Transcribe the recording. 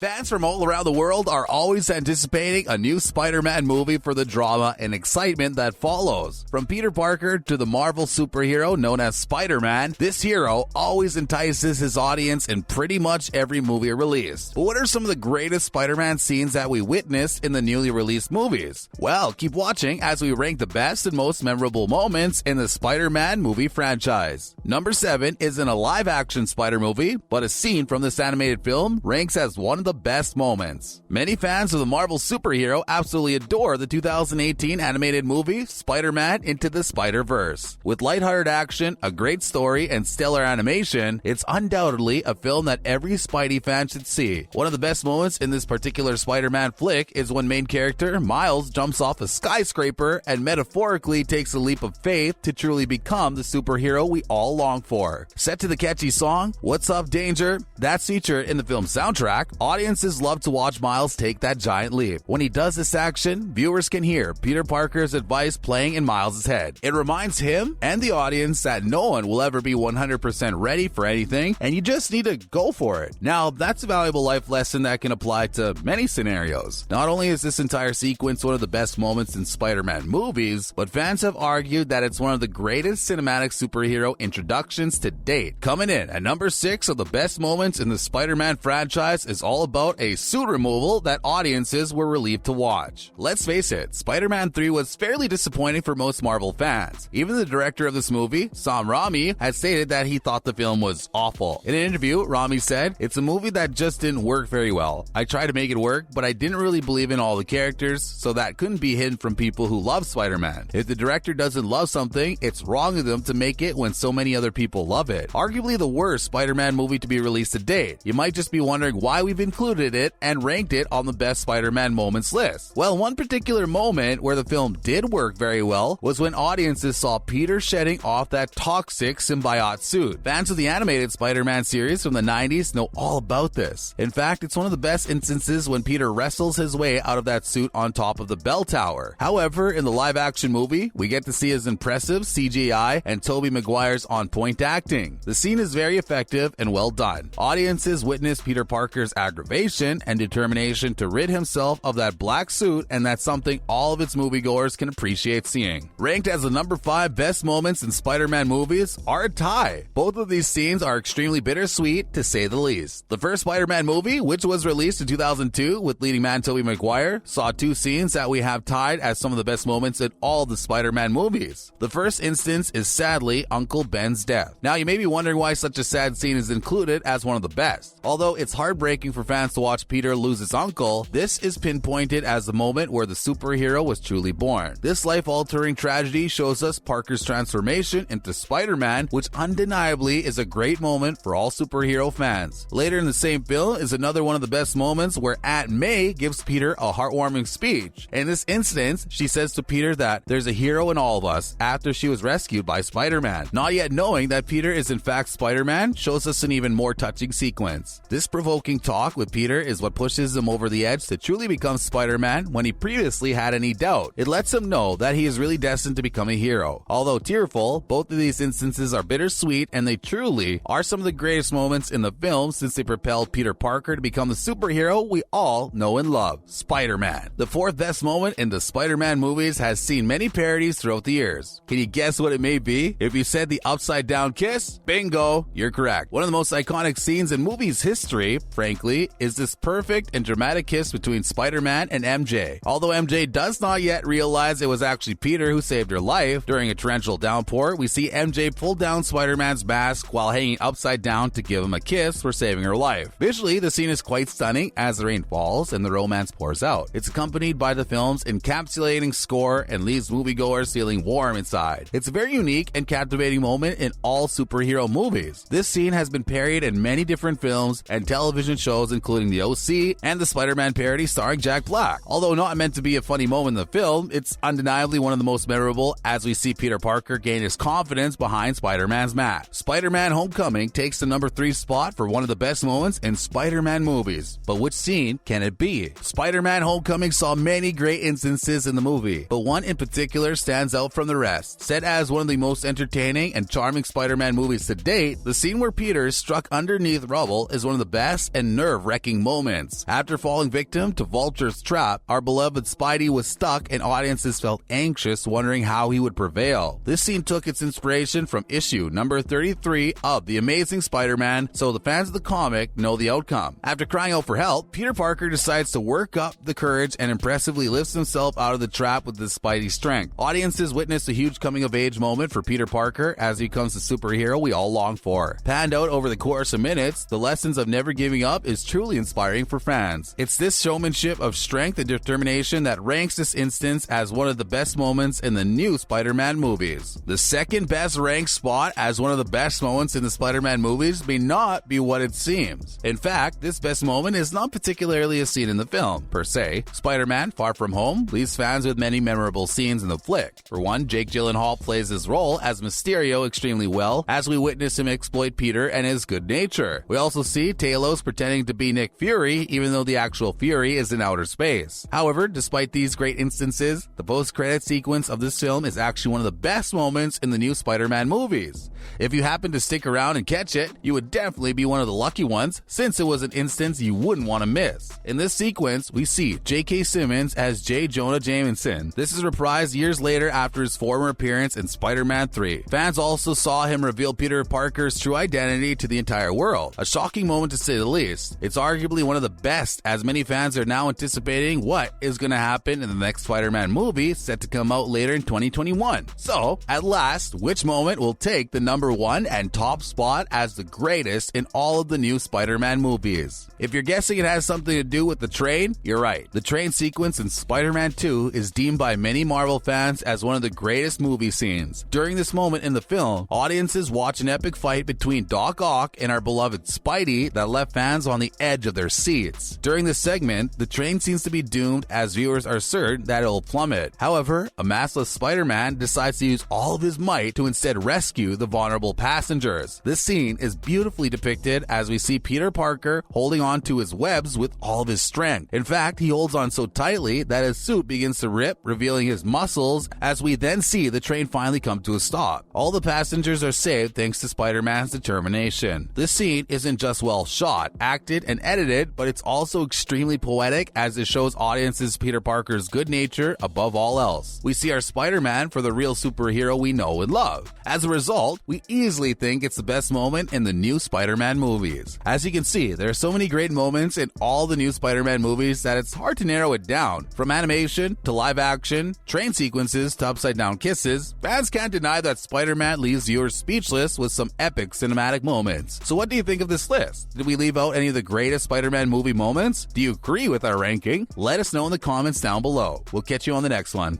Fans from all around the world are always anticipating a new Spider-Man movie for the drama and excitement that follows. From Peter Parker to the Marvel superhero known as Spider-Man, this hero always entices his audience in pretty much every movie released. But what are some of the greatest Spider-Man scenes that we witnessed in the newly released movies? Well, keep watching as we rank the best and most memorable moments in the Spider-Man movie franchise. Number 7 isn't a live-action Spider movie, but a scene from this animated film ranks as one of the best moments. Many fans of the Marvel superhero absolutely adore the 2018 animated movie Spider-Man Into the Spider-Verse. With lighthearted action, a great story, and stellar animation, it's undoubtedly a film that every Spidey fan should see. One of the best moments in this particular Spider-Man flick is when main character Miles jumps off a skyscraper and metaphorically takes a leap of faith to truly become the superhero we all long for. Set to the catchy song, What's Up Danger? That's featured in the film's soundtrack. Audiences love to watch Miles take that giant leap. When he does this action, viewers can hear Peter Parker's advice playing in Miles' head. It reminds him and the audience that no one will ever be 100% ready for anything, and you just need to go for it. Now, that's a valuable life lesson that can apply to many scenarios. Not only is this entire sequence one of the best moments in Spider-Man movies, but fans have argued that it's one of the greatest cinematic superhero introductions to date. Coming in at number 6 of the best moments in the Spider-Man franchise is all about a suit removal that audiences were relieved to watch. Let's face it, Spider-Man 3 was fairly disappointing for most Marvel fans. Even the director of this movie, Sam Raimi, had stated that he thought the film was awful. In an interview, Raimi said, "It's a movie that just didn't work very well. I tried to make it work, but I didn't really believe in all the characters, so that couldn't be hidden from people who love Spider-Man. If the director doesn't love something, it's wrong of them to make it when so many other people love it." Arguably the worst Spider-Man movie to be released to date. You might just be wondering why we've included it and ranked it on the best Spider-Man moments list. Well, one particular moment where the film did work very well was when audiences saw Peter shedding off that toxic symbiote suit. Fans of the animated Spider-Man series from the 90s know all about this. In fact, it's one of the best instances when Peter wrestles his way out of that suit on top of the bell tower. However, in the live-action movie, we get to see his impressive CGI and Tobey Maguire's on-point acting. The scene is very effective and well done. Audiences witness Peter Parker's aggravation and determination to rid himself of that black suit, and that's something all of its moviegoers can appreciate seeing. Ranked as the number 5 best moments in Spider-Man movies are a tie. Both of these scenes are extremely bittersweet, to say the least. The first Spider-Man movie, which was released in 2002 with leading man Tobey Maguire, saw 2 scenes that we have tied as some of the best moments in all the Spider-Man movies. The first instance is sadly Uncle Ben's death. Now, you may be wondering why such a sad scene is included as one of the best. Although it's heartbreaking for fans to watch Peter lose his uncle, this is pinpointed as the moment where the superhero was truly born. This life-altering tragedy shows us Parker's transformation into Spider-Man, which undeniably is a great moment for all superhero fans. Later in the same film is another one of the best moments where Aunt May gives Peter a heartwarming speech. In this instance, she says to Peter that there's a hero in all of us after she was rescued by Spider-Man. Not yet knowing that Peter is in fact Spider-Man shows us an even more touching sequence. This provoking talk with Peter is what pushes him over the edge to truly become Spider-Man when he previously had any doubt. It lets him know that he is really destined to become a hero. Although tearful, both of these instances are bittersweet, and they truly are some of the greatest moments in the film since they propelled Peter Parker to become the superhero we all know and love, Spider-Man. The 4th best moment in the Spider-Man movies has seen many parodies throughout the years. Can you guess what it may be? If you said the upside down kiss, bingo, you're correct. One of the most iconic scenes in movies history, frankly, is this perfect and dramatic kiss between Spider-Man and MJ. Although MJ does not yet realize it was actually Peter who saved her life, during a torrential downpour, we see MJ pull down Spider-Man's mask while hanging upside down to give him a kiss for saving her life. Visually, the scene is quite stunning as the rain falls and the romance pours out. It's accompanied by the film's encapsulating score and leaves moviegoers feeling warm inside. It's a very unique and captivating moment in all superhero movies. This scene has been parodied in many different films and television shows, including The OC and the Spider-Man parody starring Jack Black. Although not meant to be a funny moment in the film, it's undeniably one of the most memorable as we see Peter Parker gain his confidence behind Spider-Man's mask. Spider-Man Homecoming takes the number 3 spot for one of the best moments in Spider-Man movies. But which scene can it be? Spider-Man Homecoming saw many great instances in the movie, but one in particular stands out from the rest. Set as one of the most entertaining and charming Spider-Man movies to date, the scene where Peter is struck underneath rubble is one of the best and nerve-wracking nerve-wracking moments. After falling victim to Vulture's trap, our beloved Spidey was stuck and audiences felt anxious, wondering how he would prevail. This scene took its inspiration from issue number 33 of The Amazing Spider-Man, so the fans of the comic know the outcome. After crying out for help, Peter Parker decides to work up the courage and impressively lifts himself out of the trap with his Spidey strength. Audiences witness a huge coming-of-age moment for Peter Parker as he becomes the superhero we all long for. Panned out over the course of minutes, the lessons of never giving up is truly inspiring for fans. It's this showmanship of strength and determination that ranks this instance as one of the best moments in the new Spider-Man movies. The second best ranked spot as one of the best moments in the Spider-Man movies may not be what it seems. In fact, this best moment is not particularly a scene in the film, per se. Spider-Man Far From Home leaves fans with many memorable scenes in the flick. For one, Jake Gyllenhaal plays his role as Mysterio extremely well as we witness him exploit Peter and his good nature. We also see Talos pretending to be Nick Fury, even though the actual Fury is in outer space. However, despite these great instances, the post-credit sequence of this film is actually one of the best moments in the new Spider-Man movies. If you happen to stick around and catch it, you would definitely be one of the lucky ones, since it was an instance you wouldn't want to miss. In this sequence, we see J.K. Simmons as J. Jonah Jameson. This is reprised years later after his former appearance in Spider-Man 3. Fans also saw him reveal Peter Parker's true identity to the entire world. A shocking moment to say the least. It's arguably one of the best, as many fans are now anticipating what is going to happen in the next Spider-Man movie set to come out later in 2021. So, at last, which moment will take the number one and top spot as the greatest in all of the new Spider-Man movies? If you're guessing it has something to do with the train, you're right. The train sequence in Spider-Man 2 is deemed by many Marvel fans as one of the greatest movie scenes. During this moment in the film, audiences watch an epic fight between Doc Ock and our beloved Spidey that left fans on the edge of their seats. During this segment, the train seems to be doomed as viewers are certain that it'll plummet. However, a maskless Spider-Man decides to use all of his might to instead rescue the vulnerable passengers. This scene is beautifully depicted as we see Peter Parker holding on to his webs with all of his strength. In fact, he holds on so tightly that his suit begins to rip, revealing his muscles, as we then see the train finally come to a stop. All the passengers are saved thanks to Spider-Man's determination. This scene isn't just well shot, acted, and edited, but it's also extremely poetic as it shows audiences Peter Parker's good nature above all else. We see our Spider-Man for the real superhero we know and love. As a result, we easily think it's the best moment in the new Spider-Man movies. As you can see, there are so many great moments in all the new Spider-Man movies that it's hard to narrow it down. From animation to live action, train sequences to upside-down kisses, fans can't deny that Spider-Man leaves viewers speechless with some epic cinematic moments. So what do you think of this list? Did we leave out any of the greatest Spider-Man movie moments? Do you agree with our ranking? Let us know in the comments down below. We'll catch you on the next one.